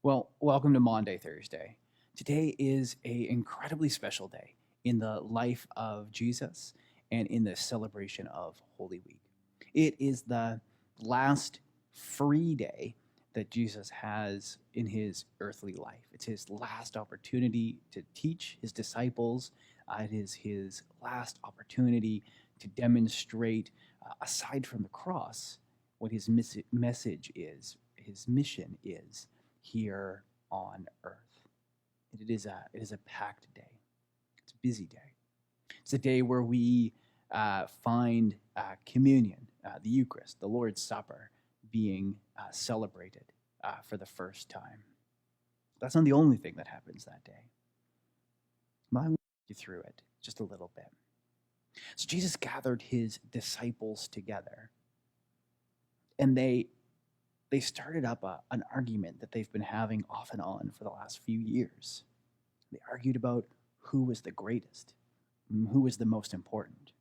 Well, welcome to Maundy Thursday. Today is a incredibly special day in the life of Jesus and in the celebration of Holy Week. It is the last free day that Jesus has in his earthly life. It's his last opportunity to teach his disciples. It is his last opportunity to demonstrate, aside from the cross, what his message is, his mission is here on earth. It is a packed day. It's a busy day. It's a day where we find communion, the Eucharist, the Lord's Supper, being celebrated for the first time. That's not the only thing that happens that day. But I will take you through it just a little bit. So Jesus gathered his disciples together, and they started up an argument that they've been having off and on for the last few years. They argued about who was the greatest, who was the most important,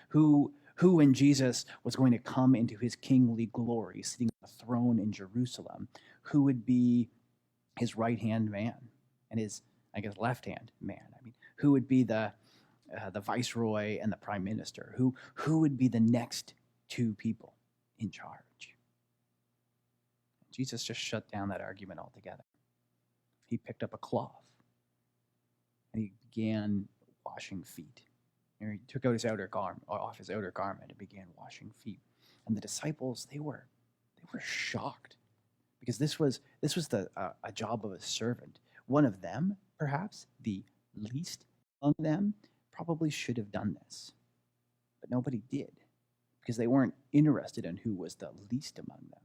who when Jesus was going to come into his kingly glory, sitting on the throne in Jerusalem, who would be his right-hand man and his, I guess, left-hand man. I mean, who would be the viceroy and the prime minister? Who would be the next two people in charge? Jesus just shut down that argument altogether. He picked up a cloth and he began washing feet. He took out his off his outer garment and began washing feet. And the disciples, they were shocked, because this was a job of a servant. One of them, perhaps the least among them, probably should have done this, but nobody did, because they weren't interested in who was the least among them.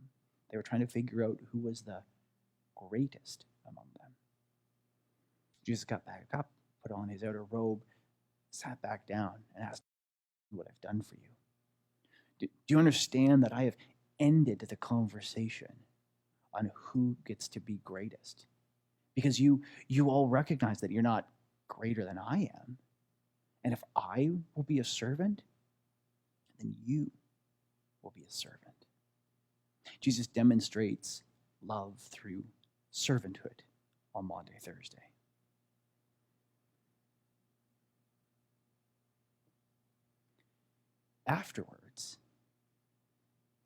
They were trying to figure out who was the greatest among them. Jesus got back up, put on his outer robe, sat back down, and asked, "What I've done for you. Do you understand that I have ended the conversation on who gets to be greatest? Because you all recognize that you're not greater than I am. And if I will be a servant, then you will be a servant." Jesus demonstrates love through servanthood on Maundy Thursday. Afterwards,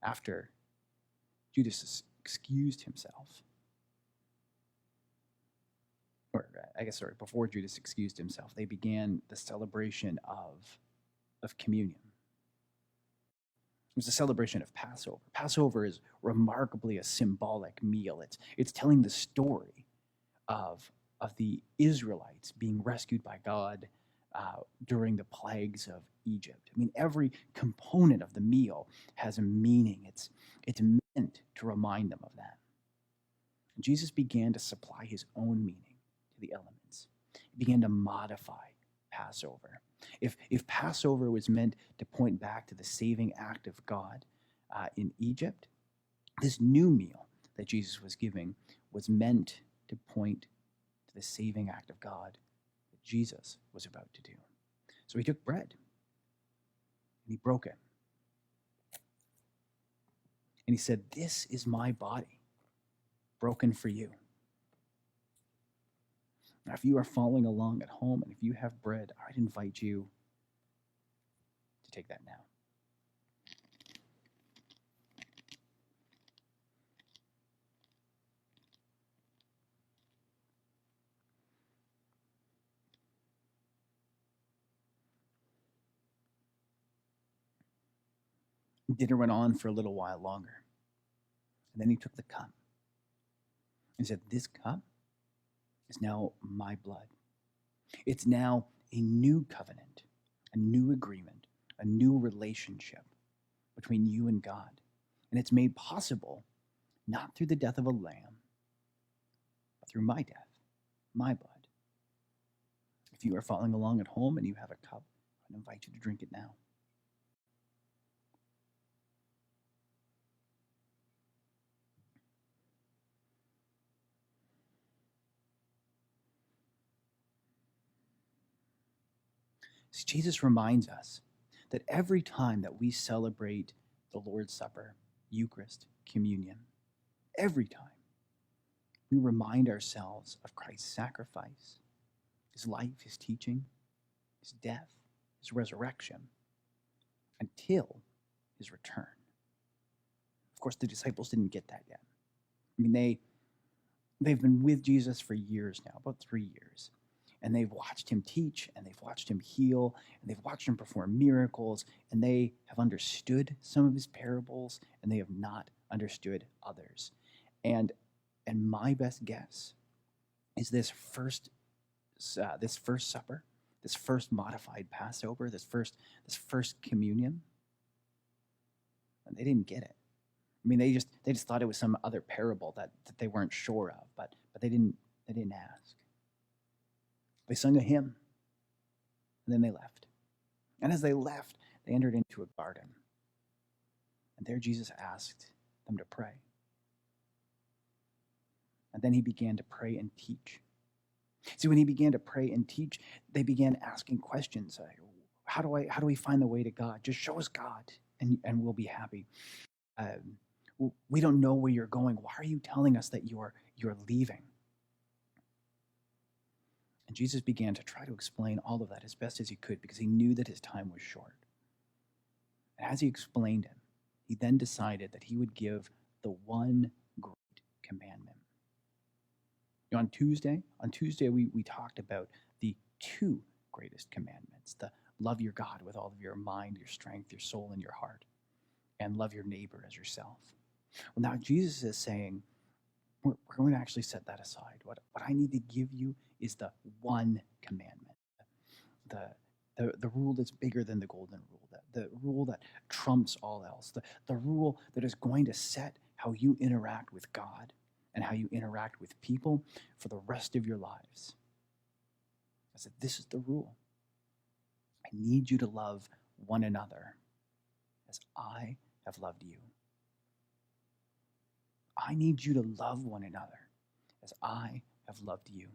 after Judas excused himself, before Judas excused himself, they began the celebration of communion. It was a celebration of Passover. Passover is remarkably a symbolic meal. It's telling the story of the Israelites being rescued by God during the plagues of Egypt. I mean, every component of the meal has a meaning. It's meant to remind them of that. And Jesus began to supply his own meaning to the elements. He began to modify Passover. If Passover was meant to point back to the saving act of God in Egypt, this new meal that Jesus was giving was meant to point to the saving act of God that Jesus was about to do. So he took bread and he broke it. And he said, "This is my body, broken for you." Now, if you are following along at home and if you have bread, I'd invite you to take that now. Dinner went on for a little while longer. And then he took the cup and said, "This cup is now my blood. It's now a new covenant, a new agreement, a new relationship between you and God. And it's made possible not through the death of a lamb, but through my death, my blood." If you are following along at home and you have a cup, I invite you to drink it now. See, Jesus reminds us that every time that we celebrate the Lord's Supper, Eucharist, communion, every time We remind ourselves of Christ's sacrifice, his life, his teaching, his death, his resurrection, until his return. Of course, the disciples didn't get that yet. I mean, they've been with Jesus for years now, about 3 years. And they've watched him teach, and they've watched him heal, and they've watched him perform miracles, and they have understood some of his parables, and they have not understood others. And my best guess is this first supper, this first modified Passover, this first communion, and they didn't get it. I mean, they just thought it was some other parable that they weren't sure of, but they didn't ask. They sung a hymn, and then they left. And as they left, they entered into a garden. And there Jesus asked them to pray. And then he began to pray and teach. See, when he began to pray and teach, they began asking questions. How do we find the way to God? Just show us God, and we'll be happy. We don't know where you're going. Why are you telling us that you're leaving? And Jesus began to try to explain all of that as best as he could, because he knew that his time was short. And as he explained it, he then decided that he would give the one great commandment. On Tuesday, we talked about the two greatest commandments: the love your God with all of your mind, your strength, your soul, and your heart, and love your neighbor as yourself. Well, now Jesus is saying, we're going to actually set that aside. What I need to give you is the one commandment, the rule that's bigger than the golden rule, the rule that trumps all else, the rule that is going to set how you interact with God and how you interact with people for the rest of your lives. I said, this is the rule. I need you to love one another as I have loved you. I need you to love one another as I have loved you.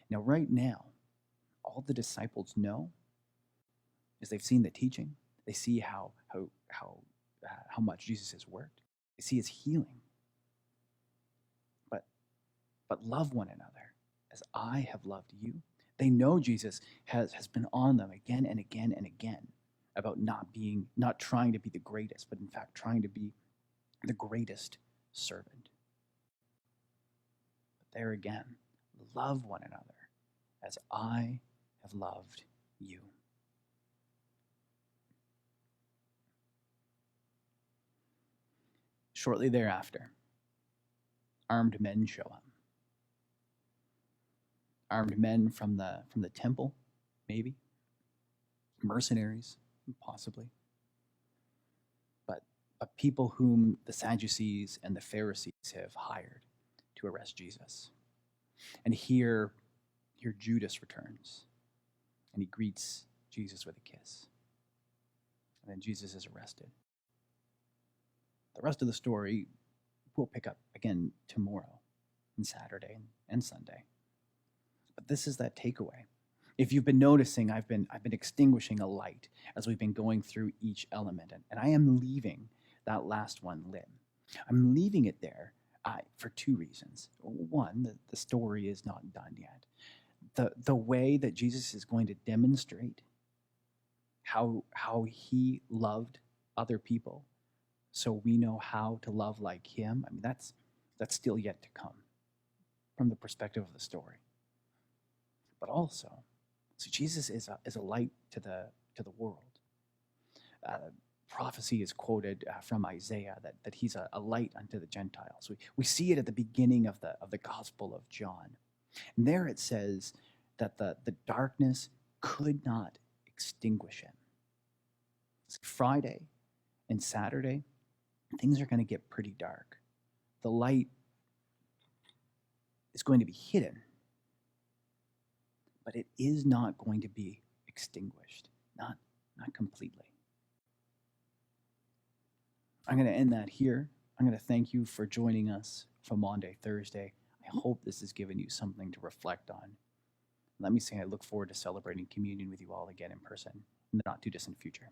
Now, right now, all the disciples know is they've seen the teaching. They see how much Jesus has worked. They see his healing. But love one another as I have loved you. They know Jesus has been on them again and again and again about not trying to be the greatest, but in fact trying to be the greatest servant. But there again, love one another as I have loved you. Shortly thereafter, armed men show up. Armed men from the temple, maybe. Mercenaries, possibly. But people whom the Sadducees and the Pharisees have hired to arrest Jesus. And here Judas returns, and he greets Jesus with a kiss. And then Jesus is arrested. The rest of the story we'll pick up again tomorrow and Saturday and Sunday. But this is that takeaway. If you've been noticing, I've been extinguishing a light as we've been going through each element, and I am leaving that last one lit. I'm leaving it there for two reasons. One, the story is not done yet. The way that Jesus is going to demonstrate how he loved other people, so we know how to love like him. I mean, that's still yet to come from the perspective of the story. But also, so Jesus is a light to the world. Prophecy is quoted from Isaiah that he's a light unto the Gentiles. We see it at the beginning of the Gospel of John. And there it says that the darkness could not extinguish him. So Friday and Saturday, things are going to get pretty dark. The light is going to be hidden, but it is not going to be extinguished, not completely. I'm going to end that here. I'm going to thank you for joining us for Maundy Thursday. I hope this has given you something to reflect on. Let me say I look forward to celebrating communion with you all again in person in the not too distant future.